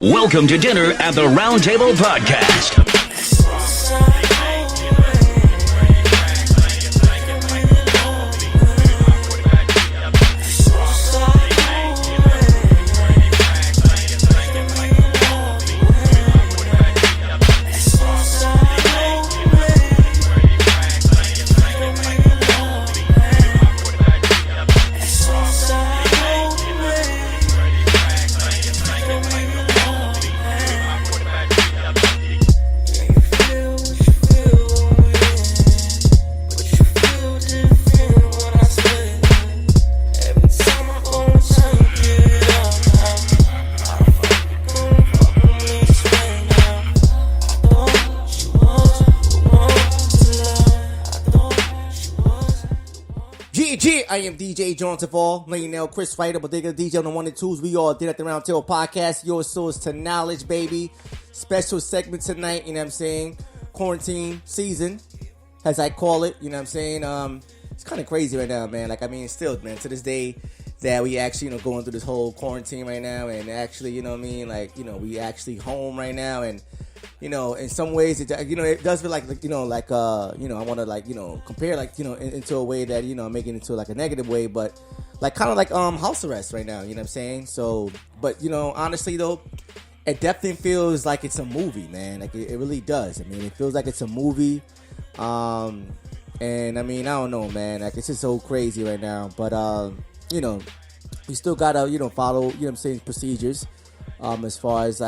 Welcome to dinner at the Roundtable Podcast. I am DJ Johnson Fall, Millionaire Chris Fighter, but they got DJ on the 1 and 2s. We all did at the Roundtable Podcast, your source to knowledge, baby. Special segment tonight, you know what I'm saying? Quarantine season, as I call it, you know what I'm saying? It's kind of crazy right now, man. Still, man, to this day that we actually, going through this whole quarantine right now, and actually, we actually home right now, and in some ways, it does feel like I want to compare into a way that make it into like a negative way, but kind of house arrest right now. You know what I'm saying? So, but honestly though, it definitely feels like it's a movie, man. Like it really does. I mean, it feels like it's a movie. And I mean, I don't know, man. Like it's just so crazy right now. But we still gotta follow procedures. As far as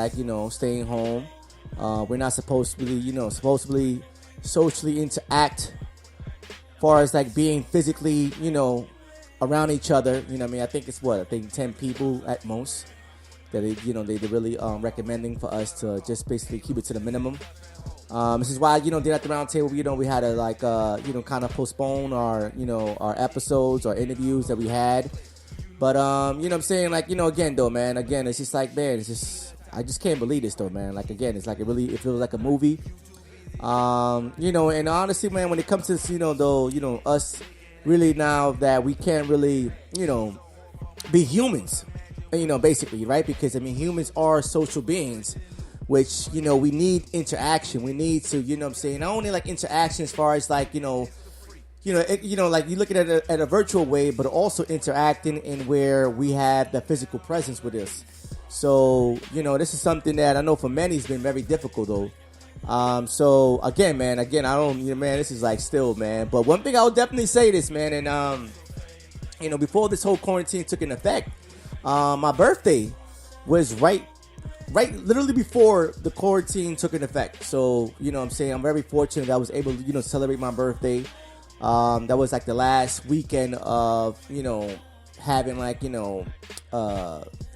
staying home. We're not supposed to be, socially interact as far as being physically, around each other. I think it's 10 people at most that they're really recommending for us to just basically keep it to the minimum. This is why, they're at the round table, we had to kind of postpone our episodes or interviews that we had. But, I'm saying, again, though, man, it's just man, it's just, I just can't believe this though, man. It feels like a movie. And honestly, man, when it comes to us really now that we can't really, be humans, basically, right? Because humans are social beings, which, we need interaction. We need to, not only interaction as far as you look at it at a virtual way, but also interacting in where we have the physical presence with us. So, this is something that I know for many has been very difficult, though. So, again, I don't, this is still, man. But one thing I would definitely say this, man, and, before this whole quarantine took an effect, my birthday was right literally before the quarantine took an effect. So, I'm very fortunate that I was able to, celebrate my birthday. That was the last weekend of, having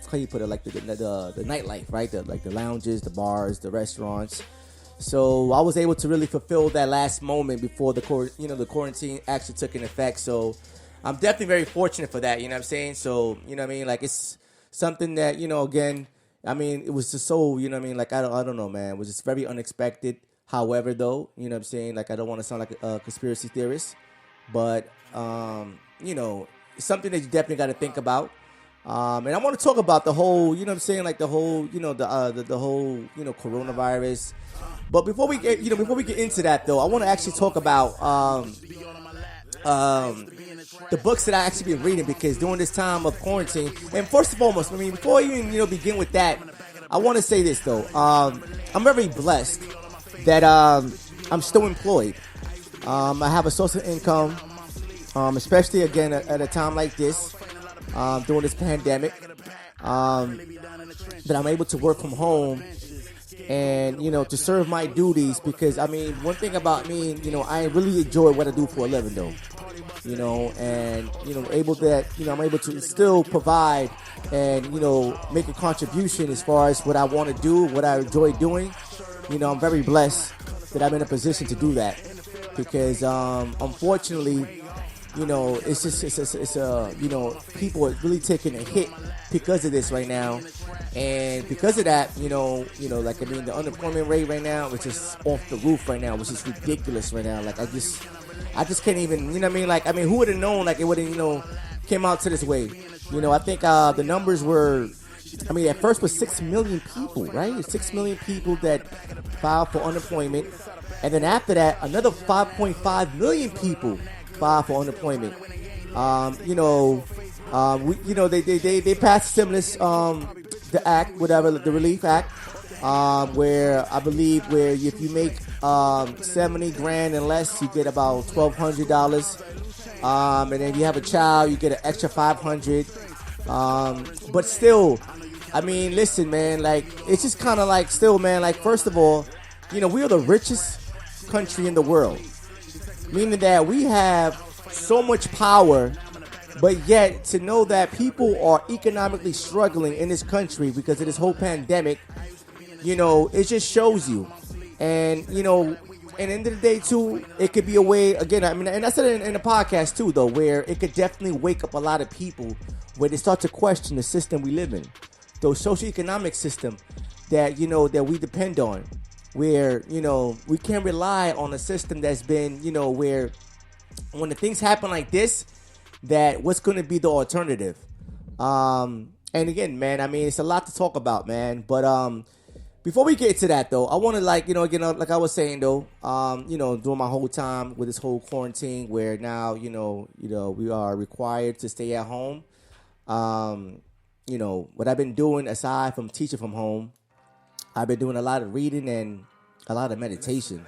how you put it, the nightlife, right? The lounges, the bars, the restaurants. So I was able to really fulfill that last moment before the quarantine actually took an effect. So I'm definitely very fortunate for that. You know what I'm saying? So it's something that again, it was just so I don't know, man. It was just very unexpected. However, though, you know what I'm saying? I don't want to sound like a conspiracy theorist, but it's something that you definitely got to think about. And I want to talk about the whole, the whole, the whole, coronavirus. But before we get into that, though, I want to actually talk about the books that I actually been reading, because during this time of quarantine, and first and foremost, before I even begin with that, I want to say this though. I'm very blessed that I'm still employed. I have a source of income, especially again at a time like this. During this pandemic, that I'm able to work from home and, to serve my duties, because, one thing about me, I really enjoy what I do for a living, though, and, I'm able to still provide and, make a contribution as far as what I want to do, what I enjoy doing. I'm very blessed that I'm in a position to do that, because, unfortunately, people are really taking a hit because of this right now. And because of that, the unemployment rate right now is just off the roof right now, which is ridiculous right now. I just can't even, who would have known, it would have, came out to this way. I think the numbers were I mean, at first was 6 million people, right? 6 million people that filed for unemployment. And then after that, another 5.5 million people filed for unemployment. They passed stimulus, the act, whatever, the relief act, where I believe where if you make 70 grand and less, you get about $1,200. And then if you have a child, you get an extra 500. But still, I mean, listen, man, like, it's just kind of like still, man, like, first of all, we are the richest country in the world, meaning that we have so much power, but yet to know that people are economically struggling in this country because of this whole pandemic, it just shows you. And, and at the end of the day, too, it could be a way, again, I mean, and I said it in the podcast, too, though, where it could definitely wake up a lot of people where they start to question the system we live in, the socioeconomic system that, that we depend on, where, we can't rely on a system that's been, where when the things happen like this, that what's going to be the alternative. And again, man, I mean, it's a lot to talk about, man. But before we get to that, though, I want to, like, like I was saying, though, during my whole time with this whole quarantine, where now, we are required to stay at home. What I've been doing aside from teaching from home, I've been doing a lot of reading and a lot of meditation.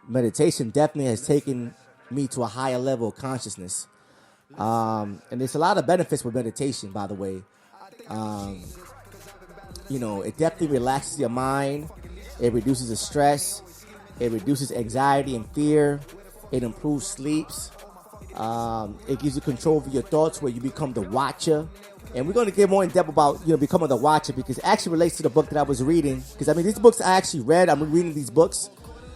Meditation definitely has taken me to a higher level of consciousness. And there's a lot of benefits with meditation, by the way. It definitely relaxes your mind. It reduces the stress. It reduces anxiety and fear. It improves sleeps. It gives you control over your thoughts, where you become the watcher. And we're going to get more in depth about, becoming the watcher, because it actually relates to the book that I was reading. Because, I mean, these books I actually read. I'm reading these books.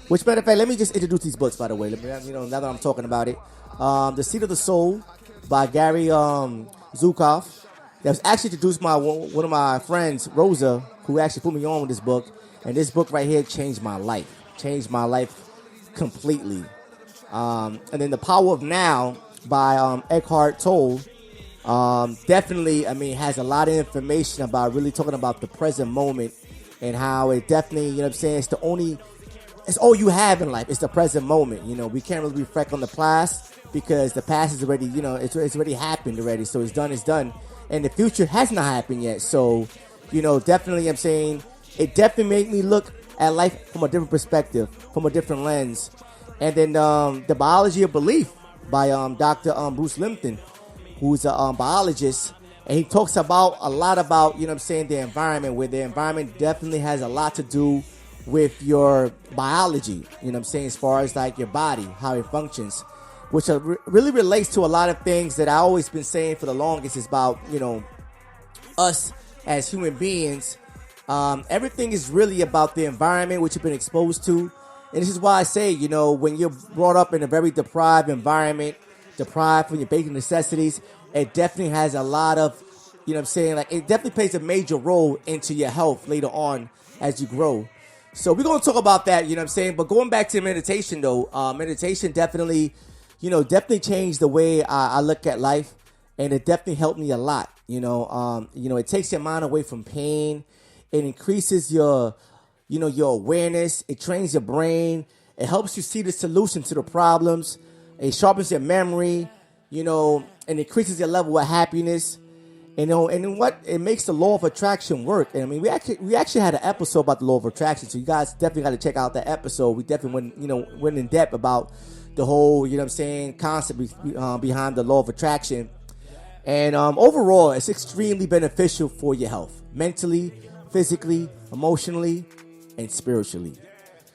Which, matter of fact, let me just introduce these books, by the way. Let me, now that I'm talking about it. The Seat of the Soul by Gary Zukav. That was actually introduced by one of my friends, Rosa, who actually put me on with this book. And this book right here changed my life. Changed my life completely. And then The Power of Now by Eckhart Tolle. Definitely, I mean, has a lot of information about really talking about the present moment and how it definitely, it's all you have in life. It's the present moment. We can't really reflect on the past because the past is already, it's already happened already. So it's done. And the future has not happened yet. So, definitely, it definitely made me look at life from a different perspective, from a different lens. And then The Biology of Belief by Dr. Bruce Lipton, who's a biologist. And he talks about a lot about, the environment, where the environment definitely has a lot to do with your biology, as far as like your body, how it functions, which really relates to a lot of things that I always been saying for the longest is about, us as human beings. Everything is really about the environment which you've been exposed to. And this is why I say, when you're brought up in a very deprived environment, deprived from your basic necessities, it definitely has a lot of, like it definitely plays a major role into your health later on as you grow. So we're going to talk about that, But going back to meditation, though, meditation definitely, definitely changed the way I look at life. And it definitely helped me a lot. It takes your mind away from pain. It increases your awareness. It trains your brain. It helps you see the solution to the problems. It sharpens your memory, and increases your level of happiness. And then what it makes the law of attraction work. And I mean, we actually had an episode about the law of attraction, so you guys definitely got to check out that episode. We definitely went in depth about the whole concept behind the law of attraction. And overall, it's extremely beneficial for your health, mentally, physically, emotionally, and spiritually.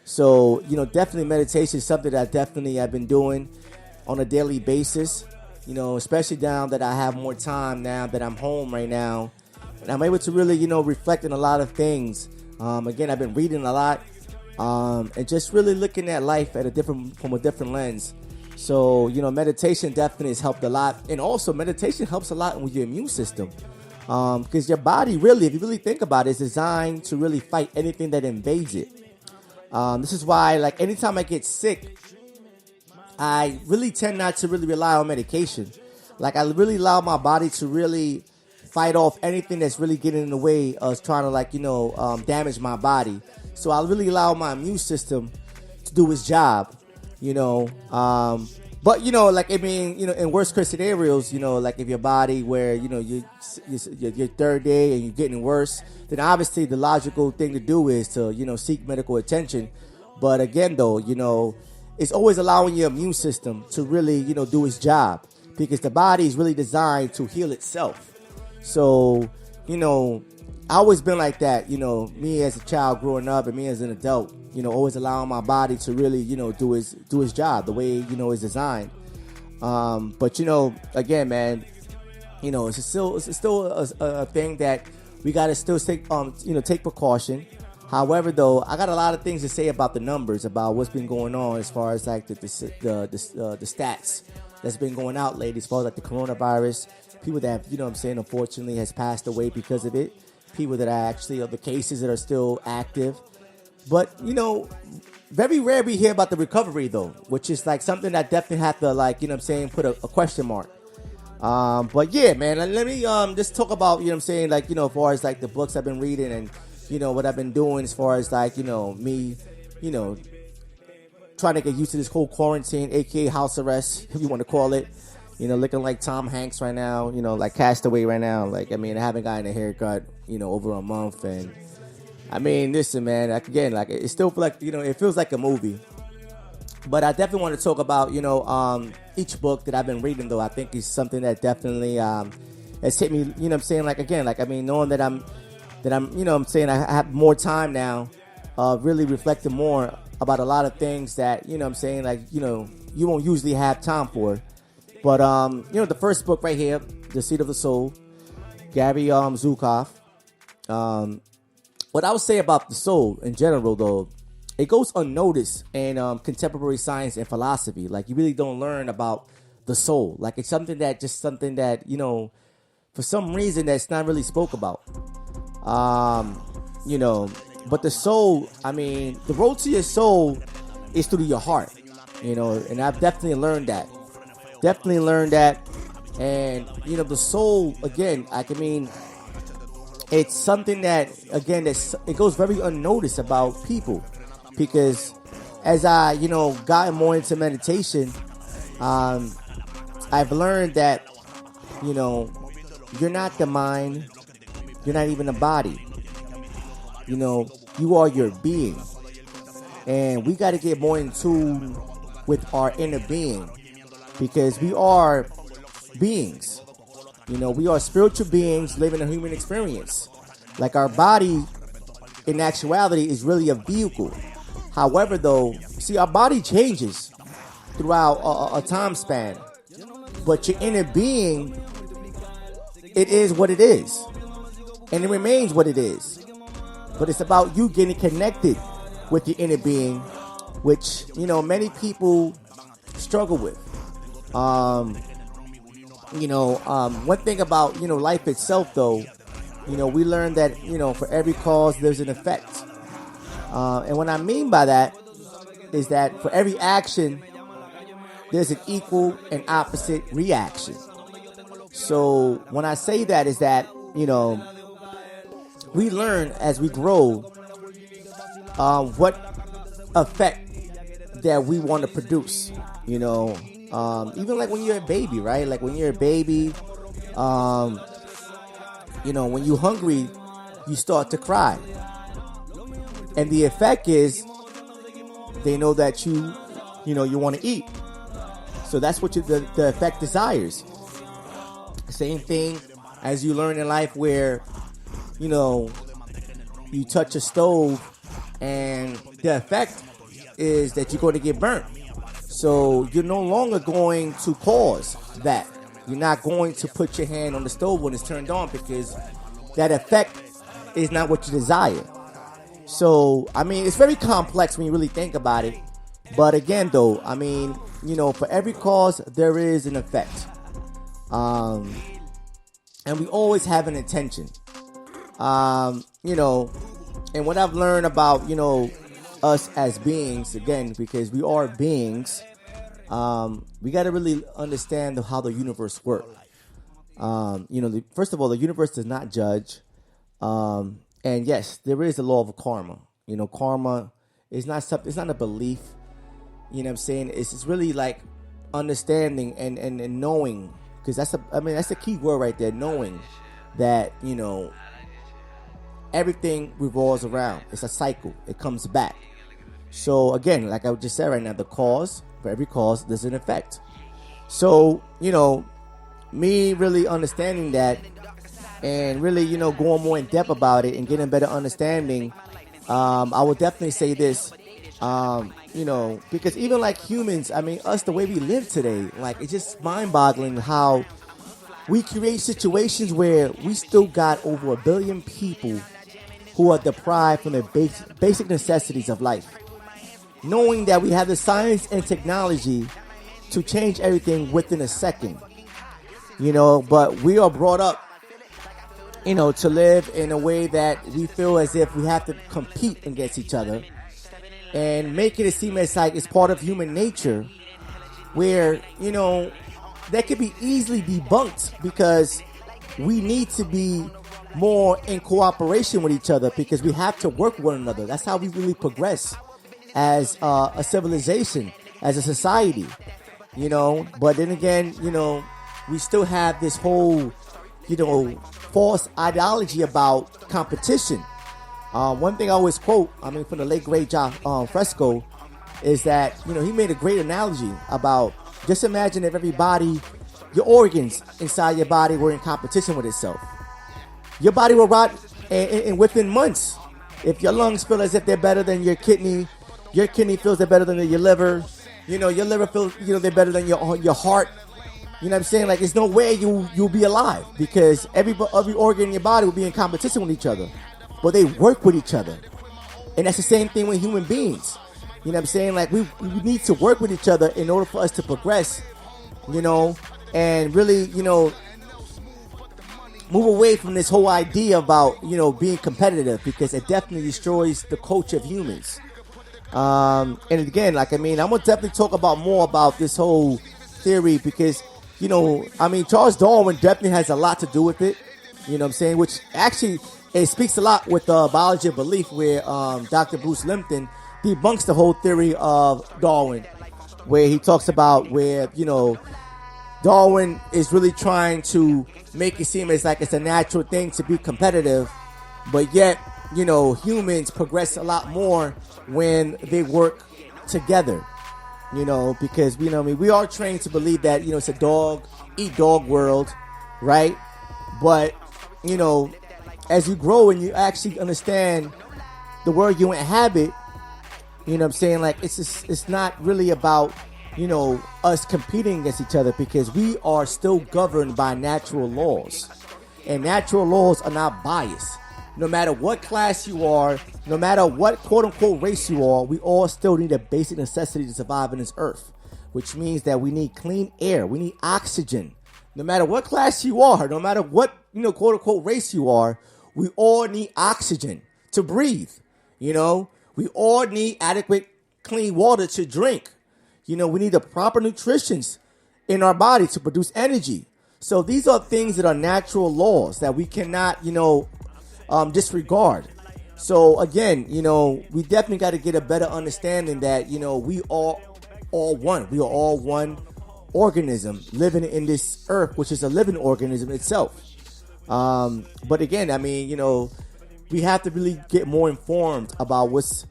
So definitely meditation is something that I've been doing on a daily basis. Especially now that I have more time now that I'm home right now. And I'm able to really, reflect on a lot of things. Again, I've been reading a lot. And just really looking at life from a different lens. So, meditation definitely has helped a lot. And also, meditation helps a lot with your immune system. Because your body really, if you really think about it, is designed to really fight anything that invades it. This is why, like, anytime I get sick, I really tend not to really rely on medication. Like, I really allow my body to really fight off anything that's really getting in the way of trying to damage my body. So I really allow my immune system to do its job, you know. But in worst case scenarios, like if your body where your third day and you're getting worse, then obviously the logical thing to do is to seek medical attention. But again, though, it's always allowing your immune system to really do its job, because the body is really designed to heal itself. So I always been like that. Me as a child growing up and me as an adult, always allowing my body to really, do its job the way, it's designed. But again, man, it's still a thing that we got to still take precaution. However, though, I got a lot of things to say about the numbers, about what's been going on as far as like the stats that's been going out lately, as far as like the coronavirus, people that have, unfortunately has passed away because of it, people that are actually the cases that are still active. But, very rare we hear about the recovery, though, which is like something that definitely have to put a question mark. But yeah, man, let me just talk about, as far as like the books I've been reading and, what I've been doing as far as like, me, trying to get used to this whole quarantine, aka house arrest, if you want to call it. Looking like Tom Hanks right now, like Castaway right now. Like, I haven't gotten a haircut, over a month. And listen, man, again, like it still feel like, it feels like a movie. But I definitely want to talk about, each book that I've been reading, though. I think is something that definitely has hit me, knowing that I have more time now, really reflecting more about a lot of things that, you won't usually have time for. But, the first book right here, The Seed of the Soul, Gary Zukav. What I would say about the soul in general, though, it goes unnoticed in contemporary science and philosophy. Like, you really don't learn about the soul. Like, it's something that, for some reason that's not really spoke about. But the soul, the road to your soul is through your heart, and I've definitely learned that. And, the soul, again, it's something that, again, it goes very unnoticed about people, because as I, gotten more into meditation, I've learned that, you're not the mind, you're not even the body, you are your being, and we got to get more in tune with our inner being, because we are beings. We are spiritual beings living a human experience. Like, our body, in actuality, is really a vehicle. However, though, see, our body changes throughout a time span. But your inner being, it is what it is. And it remains what it is. But it's about you getting connected with your inner being, which, many people struggle with. One thing about, life itself, though, we learned that, for every cause, there's an effect. And what I mean by that is that for every action, there's an equal and opposite reaction. So when I say that is that, we learn as we grow, what effect that we want to produce, even like when you're a baby, right? Like when you're a baby, when you're hungry, you start to cry. And the effect is they know that you want to eat. So that's what the effect desires. Same thing as you learn in life where, you touch a stove and the effect is that you're going to get burnt. So you're no longer going to cause that. You're not going to put your hand on the stove when it's turned on, because that effect is not what you desire. So, it's very complex when you really think about it. But again, though, for every cause, there is an effect. And we always have an intention. And what I've learned about, us as beings, again, because we are beings, we got to really understand how the universe works. First of all, the universe does not judge. And yes, there is a law of karma. Karma is not something. It's not a belief. You know what I'm saying? It's really like understanding and knowing, because that's the key word right there. Knowing that everything revolves around. It's a cycle. It comes back. So again, like I just said right now, for every cause, there's an effect. So me really understanding that and really going more in depth about it and getting a better understanding, I will definitely say this. Because even like humans, us, the way we live today, like it's just mind-boggling how we create situations where we still got over 1 billion people who are deprived from the basic necessities of life. Knowing that we have the science and technology to change everything within a second, but we are brought up, to live in a way that we feel as if we have to compete against each other and making it seem as like it's part of human nature, where that could be easily debunked, because we need to be more in cooperation with each other, because we have to work with one another. That's how we really progress as a civilization, as a society, but then again, we still have this whole false ideology about competition. One thing I always quote, from the late great John Fresco, is that he made a great analogy about, just imagine if everybody, your organs inside your body, were in competition with itself. Your body will rot, and within months, if your lungs feel as if they're better than your kidney feels they're better than your liver, your liver feels they're better than your heart. You know what I'm saying? Like, there's no way you'll be alive, because every organ in your body will be in competition with each other. But they work with each other. And that's the same thing with human beings. You know what I'm saying? Like, we need to work with each other in order for us to progress, and really, move away from this whole idea about, being competitive, because it definitely destroys the culture of humans. And again, I'm going to definitely talk about more about this whole theory, because, Charles Darwin definitely has a lot to do with it. You know what I'm saying? Which actually, it speaks a lot with biology of belief, where Dr. Bruce Lipton debunks the whole theory of Darwin, where he talks about where, Darwin is really trying to make it seem as like it's a natural thing to be competitive, but yet, humans progress a lot more when they work together, because, we are trained to believe that, it's a dog eat dog world, right? But, as you grow and you actually understand the world you inhabit, like, it's not really about, us competing against each other, because we are still governed by natural laws, and natural laws are not biased. No matter what class you are, no matter what quote-unquote race you are, we all still need a basic necessity to survive on this earth, which means that we need clean air. We need oxygen. No matter what class you are, no matter what, quote-unquote race you are, we all need oxygen to breathe. We all need adequate clean water to drink. We need the proper nutrition in our body to produce energy. So these are things that are natural laws that we cannot, disregard. So again, we definitely got to get a better understanding that, we are all one. We are all one organism living in this earth, which is a living organism itself. But again, we have to really get more informed about what's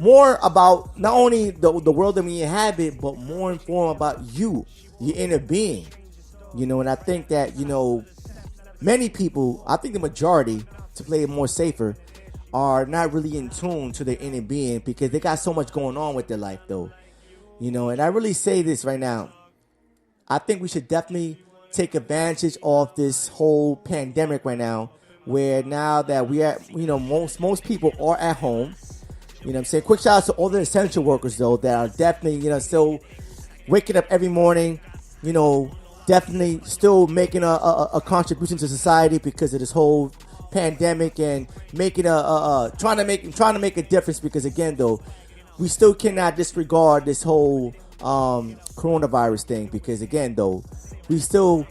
more about not only the world that we inhabit, but more informed about your inner being. And I think that, many people, I think the majority, to play it more safer, are not really in tune to their inner being, because they got so much going on with their life, though. And I really say this right now. I think we should definitely take advantage of this whole pandemic right now, where now that we are, most people are at home. Quick shout out to all the essential workers, though, that are definitely, still waking up every morning, definitely still making a contribution to society because of this whole pandemic, and making trying to make a difference, because again, though, we still cannot disregard this whole coronavirus thing, because again, though, we still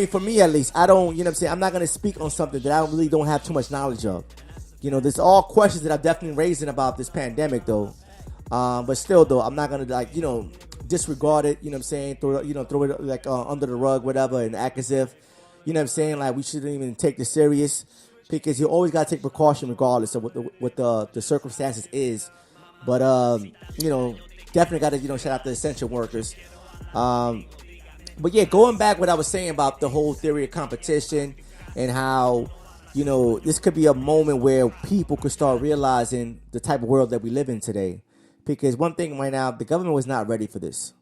for me at least, I don't, you know what I'm saying, I'm not going to speak on something that I really don't have too much knowledge of. There's all questions that I'm definitely raising about this pandemic, though. But still, though, I'm not going to, disregard it, you know what I'm saying, throw it, like, under the rug, whatever, and act as if, you know what I'm saying, like, we shouldn't even take this serious, because you always got to take precaution regardless of what the circumstances is. But, definitely got to, shout out the essential workers. But yeah, going back what I was saying about the whole theory of competition and how, this could be a moment where people could start realizing the type of world that we live in today. Because one thing right now, the government was not ready for this.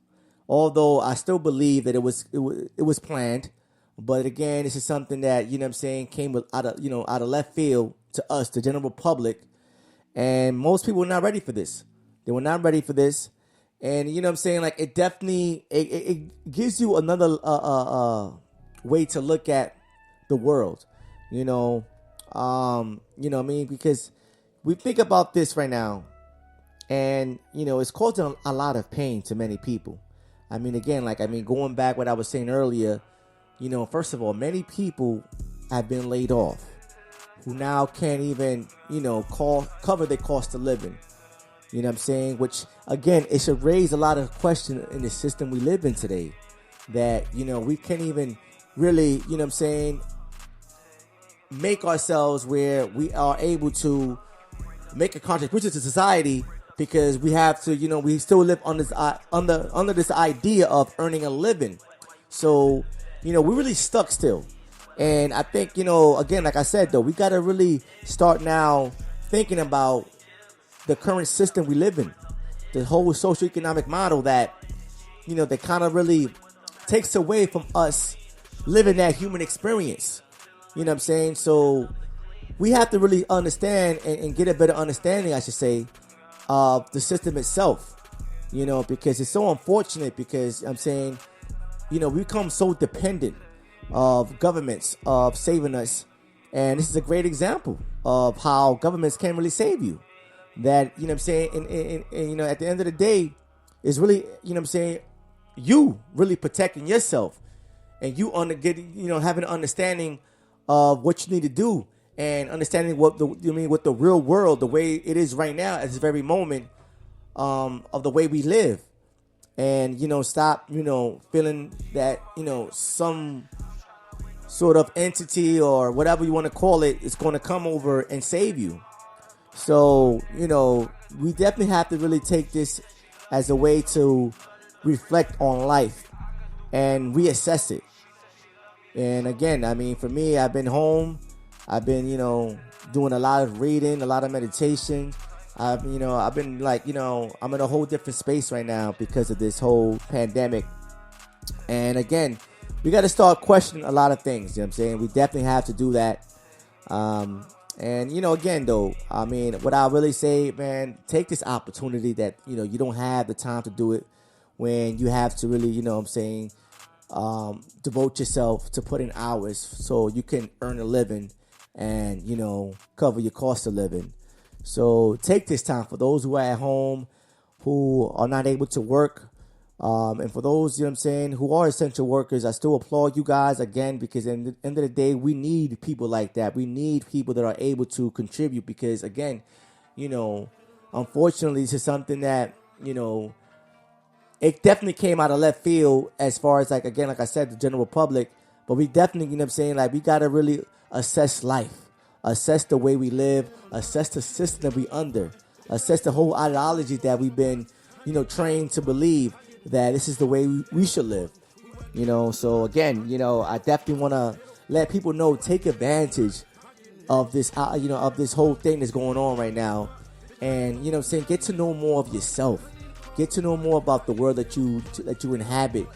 Although I still believe that it was planned. But again, this is something that, came out of left field to us, the general public. And most people were not ready for this. They were not ready for this. And, like, it definitely, it gives you another way to look at the world, because we think about this right now, and, it's causing a lot of pain to many people. Going back what I was saying earlier, first of all, many people have been laid off who now can't even, cover their cost of living. You know what I'm saying? Which, again, it should raise a lot of questions in the system we live in today. That, we can't even really, make ourselves where we are able to make a contribution to society, because we have to, we still live on this under this idea of earning a living. So, we're really stuck still. And I think, again, like I said, though, we got to really start now thinking about the current system we live in, the whole socioeconomic model that, that kind of really takes away from us living that human experience. You know what I'm saying? So we have to really understand and get a better understanding, I should say, of the system itself, because it's so unfortunate, because I'm saying, we become so dependent of governments of saving us. And this is a great example of how governments can't really save you. That, you know what I'm saying, and at the end of the day, is really, you know what I'm saying, you really protecting yourself, and you having an understanding of what you need to do, and understanding what the real world, the way it is right now at this very moment, of the way we live, and stop feeling that some sort of entity or whatever you want to call it is going to come over and save you. So, we definitely have to really take this as a way to reflect on life and reassess it. And again, for me, I've been home. I've been, doing a lot of reading, a lot of meditation. I've been like, I'm in a whole different space right now because of this whole pandemic. And again, we got to start questioning a lot of things. You know what I'm saying? We definitely have to do that. And, again, though, what I really say, man, take this opportunity that, you don't have the time to do it when you have to really, devote yourself to put in hours so you can earn a living and, cover your cost of living. So take this time for those who are at home, who are not able to work. And for those, who are essential workers, I still applaud you guys again, because at the end of the day, we need people like that. We need people that are able to contribute, because again, unfortunately, this is something that, it definitely came out of left field as far as like I said, the general public, but we definitely, we got to really assess life, assess the way we live, assess the system that we under, assess the whole ideology that we've been, trained to believe that this is the way we should live, So again, I definitely want to let people know, take advantage of this, of this whole thing that's going on right now, and get to know more of yourself, get to know more about the world that you inhabit.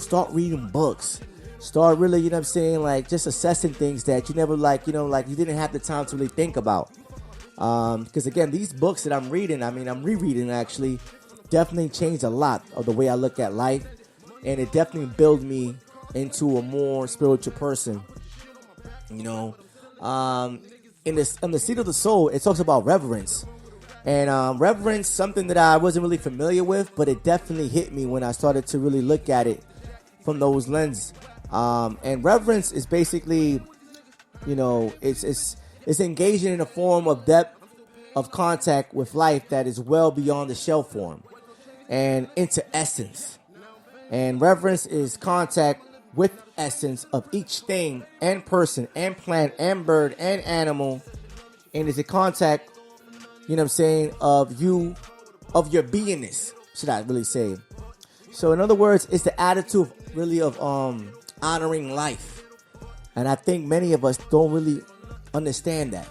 Start reading books, start really, like just assessing things that you never like you didn't have the time to really think about. Because again, these books that I'm reading, I'm rereading actually, definitely changed a lot of the way I look at life, and it definitely built me into a more spiritual person. In the Seat of the Soul, it talks about reverence, and reverence, something that I wasn't really familiar with, but it definitely hit me when I started to really look at it from those lenses. And reverence is basically, it's engaging in a form of depth of contact with life that is well beyond the shell form and into essence. And reverence is contact with essence of each thing and person and plant and bird and animal, and is a contact, of you, of your beingness, should I really say. So in other words, it's the attitude really of honoring life. And I think many of us don't really understand that,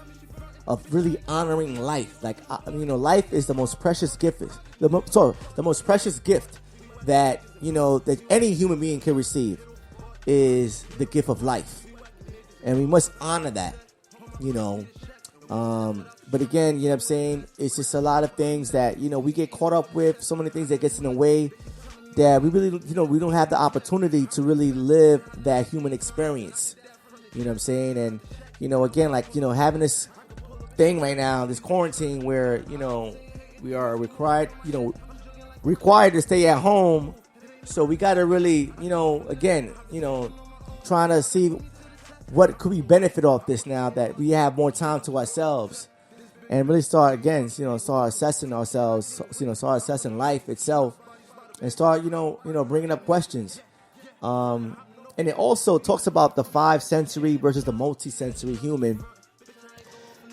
of really honoring life. Like, life is the most precious gift. The most precious gift that, that any human being can receive is the gift of life. And we must honor that, But again, it's just a lot of things that, we get caught up with, so many things that gets in the way that we really, we don't have the opportunity to really live that human experience. And, again, like, having this thing right now, this quarantine where, we are required to stay at home. So we got to really, trying to see what could we benefit off this now that we have more time to ourselves, and really start assessing ourselves, start assessing life itself, and start, bringing up questions. And it also talks about the 5-sensory versus the multi-sensory human.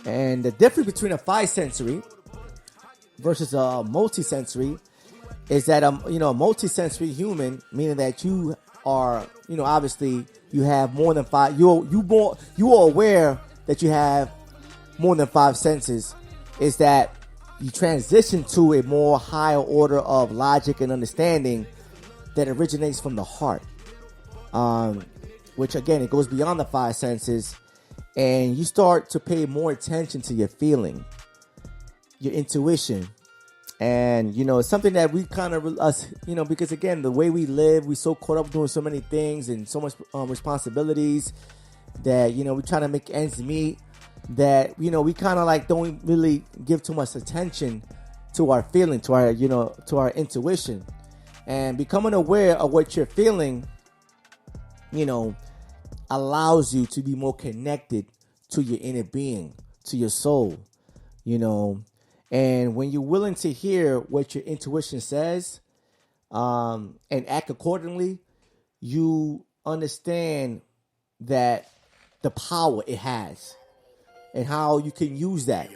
And the difference between a 5-sensory versus a multi-sensory is that, a multi-sensory human, meaning that you are, obviously you have more than 5, you are aware that you have more than 5 senses, is that you transition to a more higher order of logic and understanding that originates from the heart. Which again, it goes beyond the 5 senses, and you start to pay more attention to your feeling, your intuition. And, it's something that we kind of, because again, the way we live, we so caught up doing so many things and so much responsibilities that, we try to make ends meet, that, we kind of like don't really give too much attention to our feeling, to our, to our intuition. And becoming aware of what you're feeling, allows you to be more connected to your inner being, to your soul, And when you're willing to hear what your intuition says, and act accordingly, you understand that the power it has and how you can use that.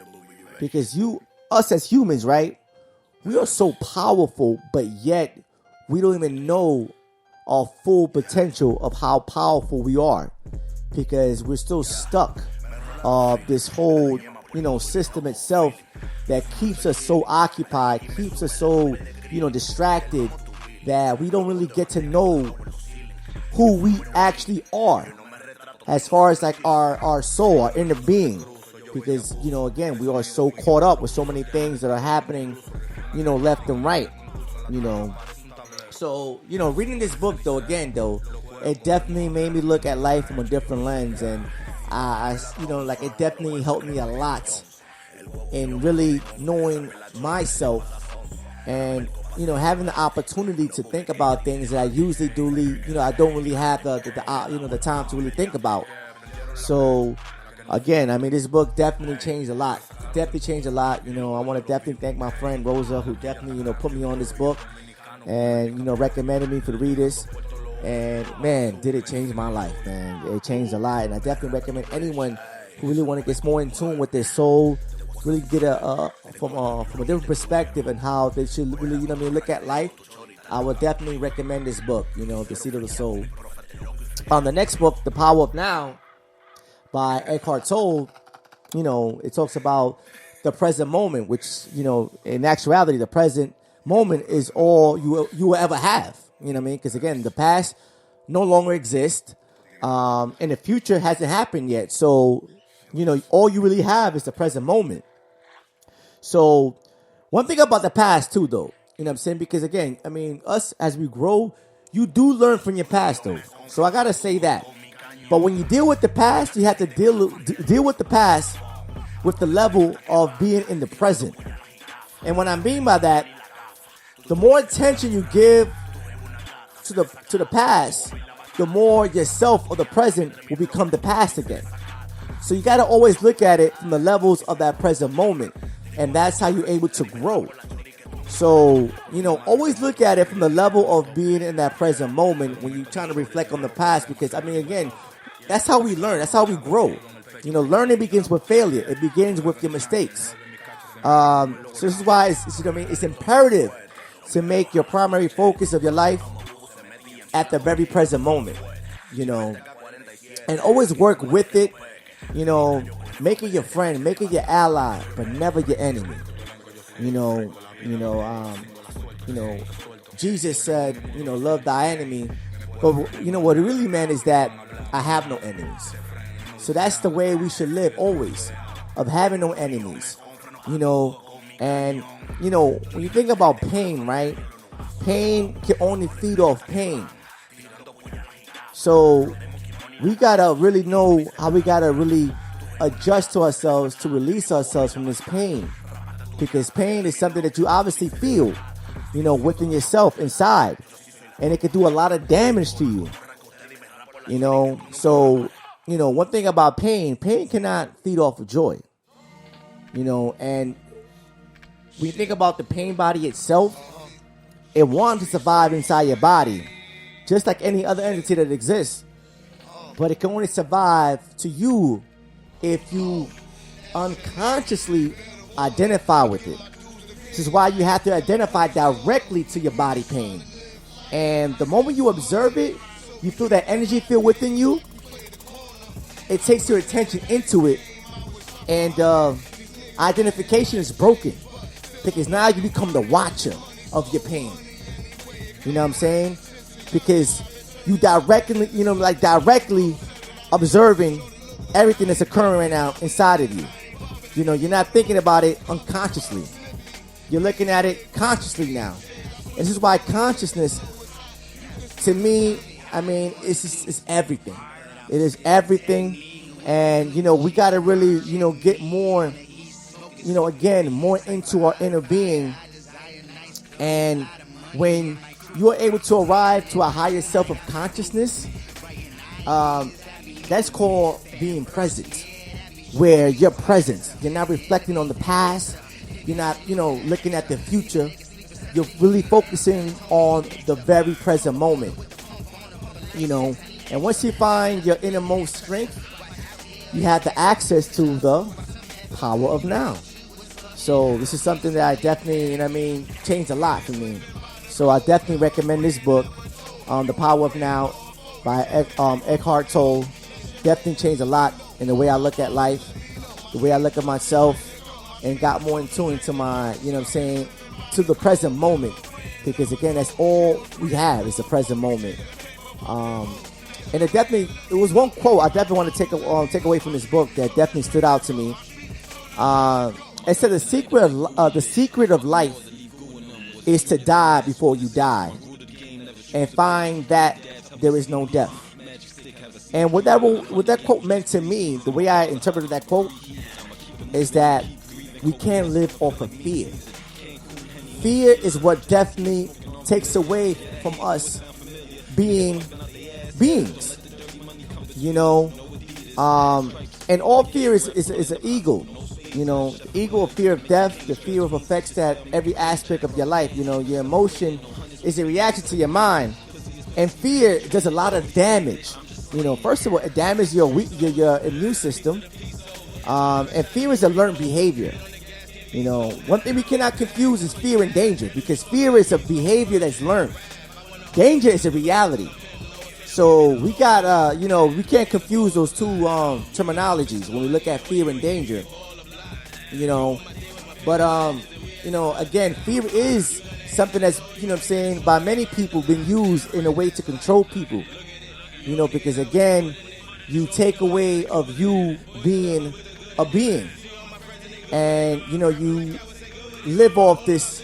Because us as humans, right? We are so powerful, but yet we don't even know our full potential of how powerful we are, because we're still stuck of this whole, system itself that keeps us so occupied, keeps us so, distracted, that we don't really get to know who we actually are as far as like our soul, our inner being. Because, again, we are so caught up with so many things that are happening, left and right, So, reading this book, it definitely made me look at life from a different lens. And it definitely helped me a lot in really knowing myself and, having the opportunity to think about things that I usually I don't really have the time to really think about. So, again, this book definitely changed a lot. I want to definitely thank my friend Rosa, who definitely, put me on this book and, recommended me to read this. And, man, did it change my life, man. It changed a lot. And I definitely recommend anyone who really want to get more in tune with their soul, really get from a different perspective and how they should really, look at life. I would definitely recommend this book, The Seed of the Soul. The next book, The Power of Now, by Eckhart Tolle, it talks about the present moment, which, in actuality, the present moment is all you will ever have. Because again, the past no longer exists, and the future hasn't happened yet. So, all you really have is the present moment. So, one thing about the past too, though, because again, us as we grow, you do learn from your past, though. So I gotta say that. But when you deal with the past, you have to deal with the past with the level of being in the present. And what I mean by that, the more attention you give to the past, the more yourself of the present will become the past again. So you got to always look at it from the levels of that present moment. And that's how you're able to grow. So, always look at it from the level of being in that present moment when you're trying to reflect on the past. Because, again, that's how we learn. That's how we grow. Learning begins with failure. It begins with your mistakes. So this is why it's imperative to make your primary focus of your life at the very present moment, and always work with it, make it your friend, make it your ally, but never your enemy. Jesus said, love thy enemy. But, what it really meant is that I have no enemies. So that's the way we should live always, of having no enemies, and, when you think about pain, right? Pain can only feed off pain. So we gotta really know how we gotta really adjust to ourselves to release ourselves from this pain. Because pain is something that you obviously feel, within yourself, inside. And it can do a lot of damage to you. So, one thing about pain cannot feed off of joy. And when you think about the pain body itself, it wants to survive inside your body, just like any other entity that exists. But it can only survive to you if you unconsciously identify with it. This is why you have to identify directly to your body pain. And the moment you observe it, you feel that energy feel within you. It takes your attention into it, and identification is broken because now you become the watcher of your pain. You know what I'm saying? Because you directly, directly observing everything that's occurring right now inside of you. You're not thinking about it unconsciously. You're looking at it consciously now. And this is why consciousness, to me, it's everything. It is everything. And, we got to really, get more, again, more into our inner being. And when you're able to arrive to a higher self of consciousness, that's called being present. Where you're present. You're not reflecting on the past. You're not, looking at the future. You're really focusing on the very present moment. And once you find your innermost strength, you have the access to the power of now. So this is something that I definitely, changed a lot for me. So I definitely recommend this book, The Power of Now by Eckhart Tolle. Definitely changed a lot in the way I look at life, the way I look at myself, and got more in tune to my, to the present moment. Because again, that's all we have is the present moment. And it was one quote I definitely want to take away from this book that definitely stood out to me. It said the secret of life is to die before you die, and find that there is no death. And what that quote meant to me, the way I interpreted that quote, is that we can't live off of fear. Fear is what definitely takes away from us being beings. And all fear is an ego. The ego of fear of death, the fear of effects that every aspect of your life. Your emotion is a reaction to your mind, and fear does a lot of damage. First of all, it damages your immune system, and fear is a learned behavior. One thing we cannot confuse is fear and danger, because fear is a behavior that's learned. Danger is a reality. So we got, we can't confuse those two terminologies when we look at fear and danger. But again, fear is something that's, by many people been used in a way to control people. Because again, you take away of you being a being. And, you live off this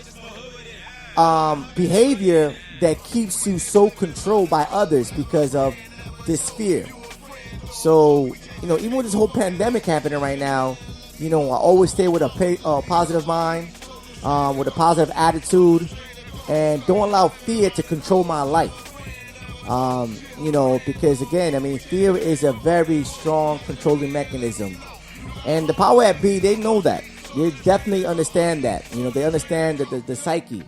behavior that keeps you so controlled by others because of this fear. So, even with this whole pandemic happening right now, I always stay with a positive mind, with a positive attitude, and don't allow fear to control my life. Because again, I mean, fear is a very strong controlling mechanism. And the power at B, they know that. They definitely understand that. They understand that the psyche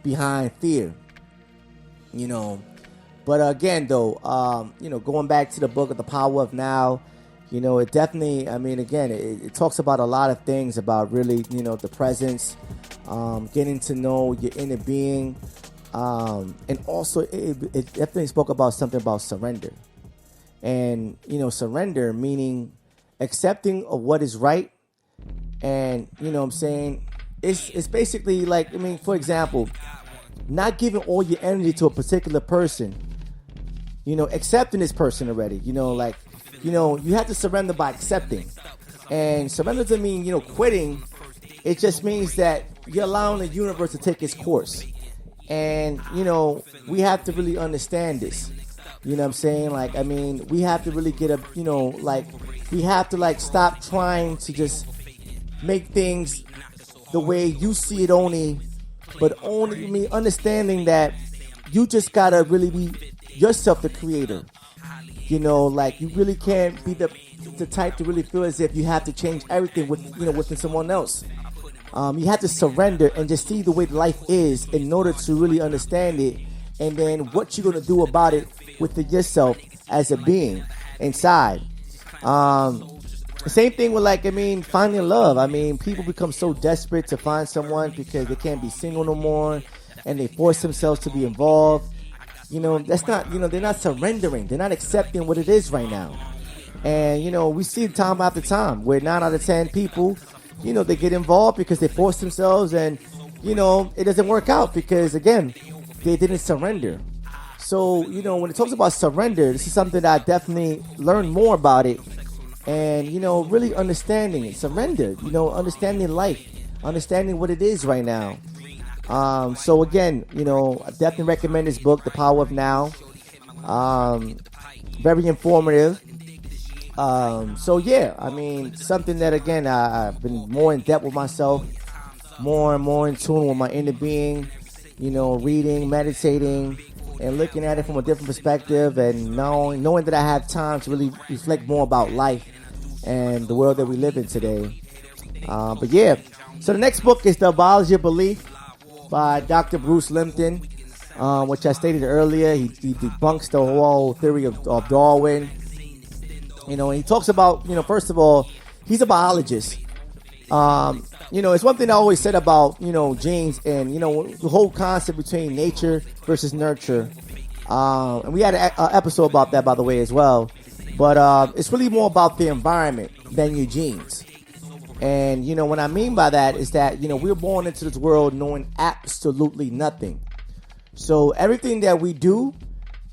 behind fear. But again, though, going back to the book of The Power of Now, it definitely, I mean, again, it talks about a lot of things about really, the presence, getting to know your inner being. And also, it definitely spoke about something about surrender. And, surrender meaning accepting of what is right. And, it's basically like, I mean, for example, not giving all your energy to a particular person, accepting this person already, you have to surrender by accepting. And surrender doesn't mean, quitting. It just means that you're allowing the universe to take its course. And, we have to really understand this. You know what I'm saying? Like, I mean, we have to really get we have to stop trying to just make things the way you see it understanding that you just gotta really be yourself, the creator. You really can't be the type to really feel as if you have to change everything within someone else. You have to surrender and just see the way life is in order to really understand it, and then what you're gonna do about it within yourself as a being inside. Same thing with finding love. I mean, people become so desperate to find someone because they can't be single no more, and they force themselves to be involved. That's not, they're not surrendering. They're not accepting what it is right now. And, we see time after time where 9 out of 10 people, they get involved because they force themselves, and, it doesn't work out because, again, they didn't surrender. So, when it talks about surrender, this is something that I definitely learned more about it. And, really understanding it. Surrender, understanding life, understanding what it is right now. So again, I definitely recommend this book, The Power of Now. Very informative. So yeah, I mean, something that, again, I've been more in depth with myself, more and more in tune with my inner being, reading, meditating, and looking at it from a different perspective, and knowing that I have time to really reflect more about life and the world that we live in today. But yeah, so the next book is The Biology of Belief by Dr. Bruce Lipton, which I stated earlier. He debunks the whole theory of Darwin. And he talks about, first of all, he's a biologist. It's one thing I always said about, genes and, the whole concept between nature versus nurture. And we had an episode about that, by the way, as well. But it's really more about the environment than your genes. And, what I mean by that is that, we're born into this world knowing absolutely nothing. So everything that we do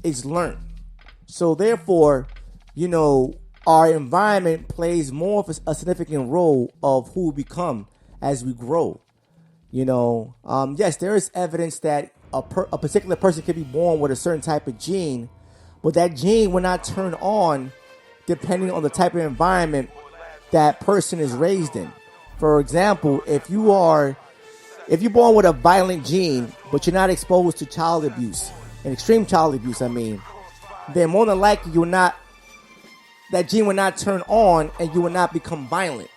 is learned. So therefore, our environment plays more of a significant role of who we become as we grow. Yes, there is evidence that a particular person can be born with a certain type of gene, but that gene will not turn on depending on the type of environment that person is raised in. For example, if you're born with a violent gene, but you're not exposed to child abuse, and extreme child abuse, then more than likely that gene will not turn on and you will not become violent.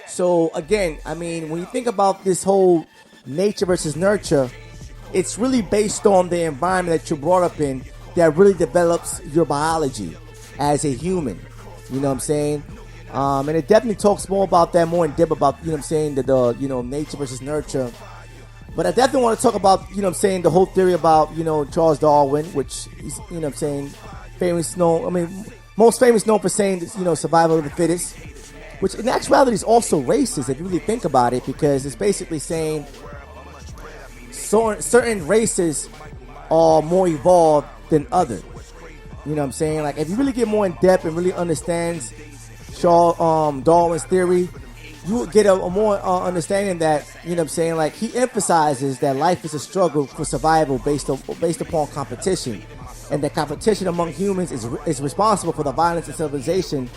So again, when you think about this whole nature versus nurture, it's really based on the environment that you're brought up in that really develops your biology as a human. You know what I'm saying? And it definitely talks more about that, more in depth about, the nature versus nurture. But I definitely want to talk about, the whole theory about, Charles Darwin, which is, most famous known for saying, survival of the fittest, which in actuality is also racist if you really think about it, because it's basically saying certain races are more evolved than others. Like, if you really get more in depth and really understands Darwin's theory, you will get a more understanding that, like, he emphasizes that life is a struggle for survival based upon competition, and that competition among humans is responsible for the violence of civilization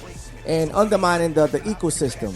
and undermining the ecosystem.